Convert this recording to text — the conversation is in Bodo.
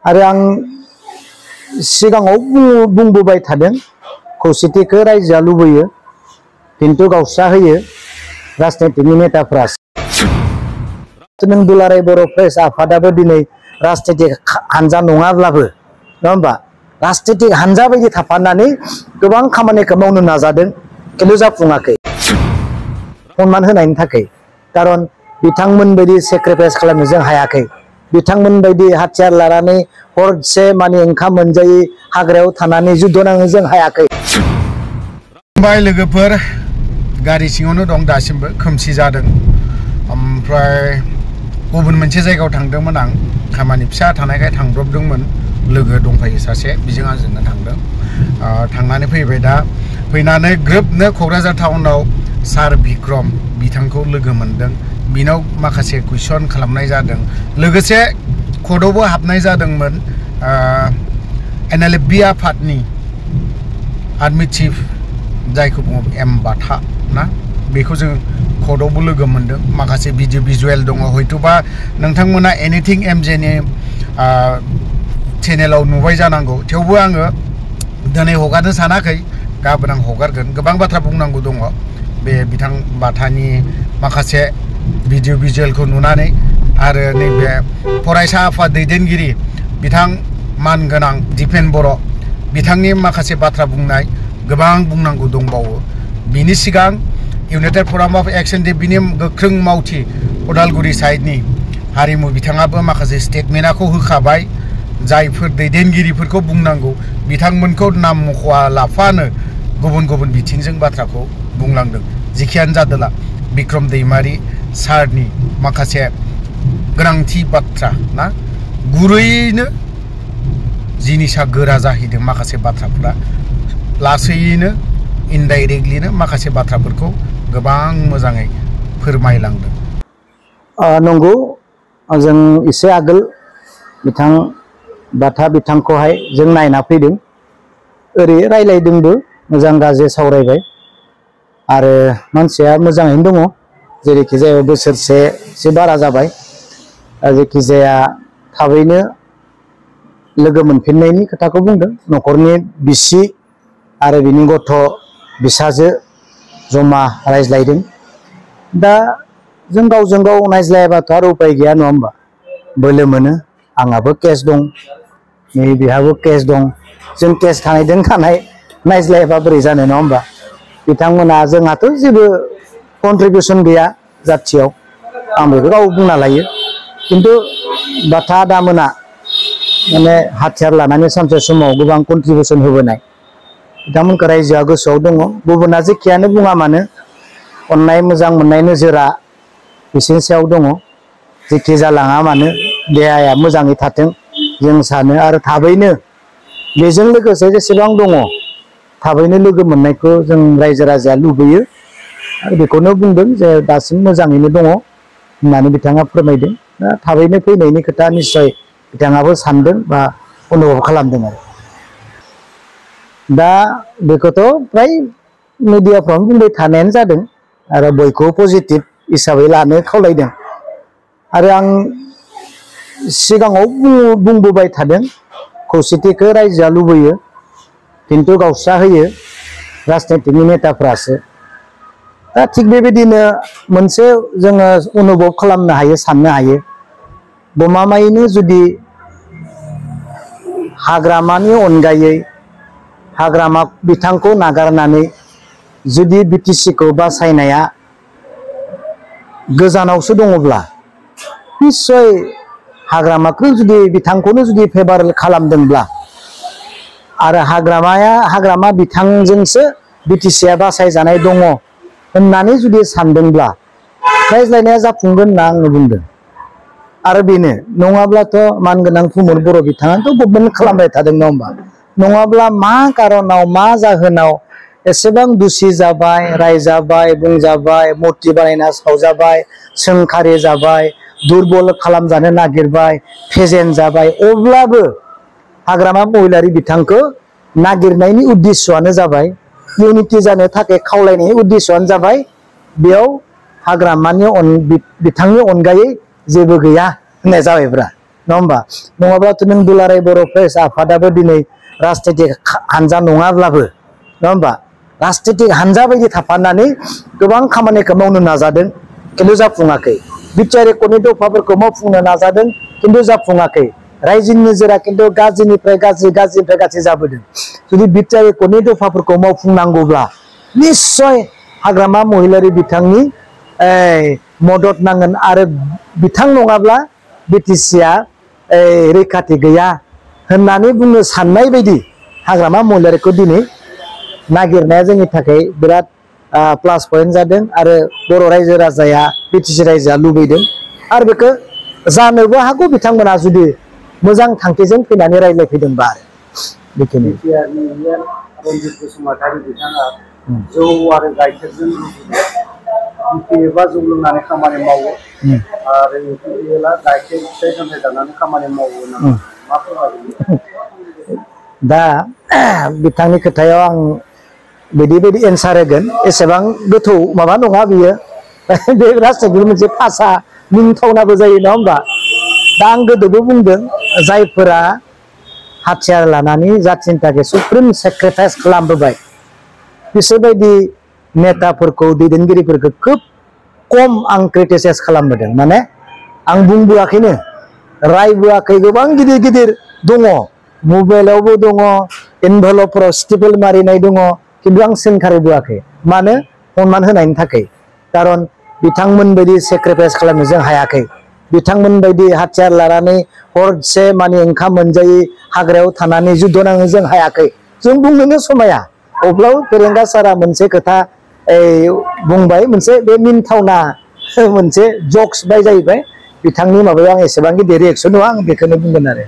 आरो आं सिगाङाव बुंबोबाय थादों खौसेथिखौ रायजोआ लुबैयो किन्तु गावस्रा होयो राजनीतिनि नेताफ्रा। नों दुलाराय बर' प्रेस आफादाबो दिनै राजनीतिक हानजा नङाब्लाबो नङा होमबा राजनीतिक हानजा बायदि थाफानानै गोबां खामानिखौ मावनो नाजादों किन्तु जाफुङाखै सनमान होनायनि थाखाय। कारन बिथांमोन बायदि सेक्रिफाइस खालामनो जों हायाखै। बिथांमोन बायदि हाथियार लानानै हरसे माने ओंखाम मोनजायै हाग्रायाव थानानै जुद्ध नांनो जों हायाखै। बाय लोगोफोर गारि सिङावनो दं दासिमबो खोमसि जादों। ओमफ्राय गुबुन मोनसे जायगायाव थांदोंमोन आं खामानि फिसा थानायखाय थांब्रबदोंमोन। लोगो दंफायो सासे बिजों आंजोंनो थांदों। थांनानै फैबाय दा फैनानै ग्रोबनो क'क्राझार टाउनाव सार बिक्रम बिथांखौ लोगो मोनदों। बिनाव माखासे कुइसन खालामनाय जादों। लोगोसे कर्टआवबो हाबनाय जादोंमोन। NLFB आफादनि आर्मि चिफ जायखौ बुङो एम बाथा ना बेखौ जों कर्टआवबो लोगो मोनदों। माखासे भिडिअ भिजुएल दङ हयतोबा नोंथांमोना एनिथिं MJनि चेनेलाव नुबाय जानांगौ। थेवबो आङो दिनै हगारनो सानाखै गाबोन आं हगारगोन। गोबां बाथ्रा बुंनांगौ दङ बे बिथां बाथानि माखासे भिडिअ भिजुएलखौ नुनानै आरो नैबे फरायसा आफाद दैदेनगिरि बिथां मानगोनां दिपेन बर' बिथांनि माखासे बाथ्रा बुंनाय गोबां बुंनांगौ दंबावो। बिनि सिगां इउनाइटेड फराम अफ एक्सन डे बिनि गोख्रों मावथि उदालगुरि साइडनि हारिमु बिथाङाबो माखासे स्टेटमेन्टखौ होखाबाय। जायफोर दैदेनगिरिफोरखौ बुंनांगौ बिथांमोनखौ नाम मख'आ लाफानो गुबुन गुबुन बिथिंजों बाथ्राखौ बुंलांदों। जिखियानो जादोला बिक्रम दैमारि सारनि माखासे गोनांथि बाथ्रा ना गुरैयैनो जिनिसा गोरा जाहैदों। माखासे बाथ्राफोरा लासैयैनो इनडाइरेक्टलिनो माखासे बाथ्राफोरखौ गोबां मोजाङै फोरमायलांदों। नंगौ जों एसे आगोल बिथां बाथा बिथांखौहाय जों नायना फैदों। ओरै रायलायदोंबो मोजां गाज्रि सावरायबाय आरो मानसिया मोजाङैनो दङ। जेरैखि जाया बोसोरसे बारा जाबाय। जेखि जाया थाबैनो लोगो मोनफिननायनि खोथाखौ बुंदों। न'खरनि बिसि आरो बिनि गथ' बिसाजो जमा रायज्लायदों। दा जों गावजों गाव नायज्लायाबाथ' आरो उपाय गैया नङा होमबा। बोलो मोनो आंहाबो केस दं नै बिहाबो केस दं। जों केस थानायजों थानाय नायज्लायाबा बोरै जानो नङा होमबा। बिथांमोना जोंहाथ' जेबो कन्ट्रिबिउसन गैया जाथियाव आं बेखौ गाव बुंना लायो। किन्तु बाथा आदामोना माने हाथियार लानानै सानसे समाव गोबां कन्ट्रिबिउसन होबोनाय बिथांमोनखौ रायजोआ गोसोआव दङ। गुबुना जेखियानो बुङा मानो अननाय मोजां मोननाय नोजोरा बिसोरनि सायाव दङ। जेखि जालाङा मानो देहाया मोजाङै थाथों जों सानो। आरो थाबैनो बेजों लोगोसे जेसेबां दङ थाबैनो लोगो मोननायखौ जों रायजो राजाया लुबैयो। आरो बेखौनो बुंदों जे दासिम मोजाङैनो दङ होननानै बिथाङा फोरमायदों। दा थाबैनो फैनायनि खोथा निस्सय बिथाङाबो सानदों बा अनुभब खालामदों। आरो दा बेखौथ' फ्राय मिडियाफ्रावनो बुंबाय थानायानो जादों आरो बयखौबो पजिटिभ हिसाबै लानो खावलायदों। आरो आं सिगाङाव बुंबोबाय थादों खौसेथिखौ रायजोआ लुबैयो किन्तु गावस्रा होयो राजनीतिनि नेताफ्रासो। दा थिग बेबायदिनो मोनसे जोङो अनुभब खालामनो हायो साननो हायो। गमामायैनो जुदि हाग्रामानि अनगायै हाग्रामा बिथांखौ नागारनानै जुदि BTCखौ बासायनाया गोजानावसो दङब्ला निस्सय हाग्रामाखौ जुदि बिथांखौनो जुदि फेभार खालामदोंब्ला आरो हाग्रामा बिथांजोंसो BTCआ बासायजानाय दङ होननानै जुदि सानदोंब्ला रायज्लायनाया जाफुंगोन होनना आङो बुंदों। आरो बेनो नङाब्लाथ' मानगोनां फुमुल बर' बिथाङाथ' गभर्नमेन्ट खालामबाय थादों नङा होमबा। नङाब्ला मा कारनाव मा जाहोनाव एसेबां दुसि जाबाय रायजाबाय बुंजाबाय मुर्ति बानायना सावजाबाय सोंखारि जाबाय दुरबल खालामजानो नागिरबाय फेजेन जाबाय। अब्लाबो हाग्रामा महिलारि बिथांखौ नागिरनायनि उद्देश्यआनो जाबाय इउनिटि जानो थाखाय खावलायनायनि उद्देश्यआनो जाबाय बेयाव हाग्रामानि बिथांनि अनगायै जेबो गैया होननाय जाबायब्रा। नङा होमबा नङाब्लाथ' नों दुलाराय बर' प्रेस आफादाबो दिनै राजनीतिक हानजा नङाब्लाबो नङा होमबा राजनीतिक हानजा बायदि थाफानानै गोबां खामानिखौ मावनो नाजादों खिन्थु जाफुङाखै बिटिआर एकर्डनि दफाफोरखौ मावफुंनो नाजादों खिन्थु जाफुङाखै रायजोनि नोजोरा खिन्थु गाज्रिनिफ्राय गाज्रि जाबोदों जुदि बिटिआर एकर्डनि दफाफोरखौ मावफुंनांगौब्ला निश्चय हाग्रामा महिलारि बिथांनि मदद नांगोन आरो बिथां नङाब्ला बिटिसिआ रैखाथि गैया होननानै बुंनो साननाय बायदि हाग्रामा महिलारिखौ दिनै नागिरनाया जोंनि थाखाय बिराद प्लास पइन्ट जादों आरो बर' रायजो राजाया बिटिसि रायजोआ लुबैदों आरो बेखौ जानोबो हागौ बिथांमोना जुदि मोजां थांखिजों फैनानै रायज्लायफैदोंबा आरो बेखिनि रनजित बसुमतारी बिथाङा जौ आरो गाइखेरजों बिपिएफआ जौ लोंनानै खामानि मावो आरो इउपिपिएलआ गाइखेर फिथाइ सामथाइ जानानै खामानि मावो होननानै मा फोरमायगोन दा बिथांनि खोथायाव आं बिदि एन्सार होगोन एसेबां गोथौ माबा नङा बियो बे राजनीतिनि मोनसे भाषा मिनिथावनाबो जायो नङा होमबा दा आं गोदोबो बुंदों जायफोरा हाथियार लानानै जाथिनि थाखाय सुप्रिम सेक्रिफाइस खालामबोबाय बिसोरबायदि नेताफोरखौ दैदेनगिरिफोरखौ खोब खम आं क्रिटिसाइज खालामबोदों माने आं बुंबोआखैनो रायबोआखै गोबां गिदिर गिदिर दङ मबाइलावबो दङ एनभेलपफोराव स्टिपल मारिनाय दङ खिन्थु आं सोंखारिबोआखै मानो सनमान होनायनि थाखाय खारन बिथांमोन बायदि सेक्रिफाइस खालामनो जों हायाखै बिथांमोन बायदि हाथियार लानानै हरसे माने ओंखाम मोनजायै हाग्रायाव थानानै जुद्ध नांनो जों हायाखै जों बुंनोनो समाया अब्लाबो फेरेंगा सारा मोनसे खोथा बुंबाय मोनसे बे मिनिथावना मोनसे जक्स बाय जाहैबाय बिथांनि माबायाव आं एसेबां गिदिर रिएक्सन नङा आं बेखौनो बुंगोन आरो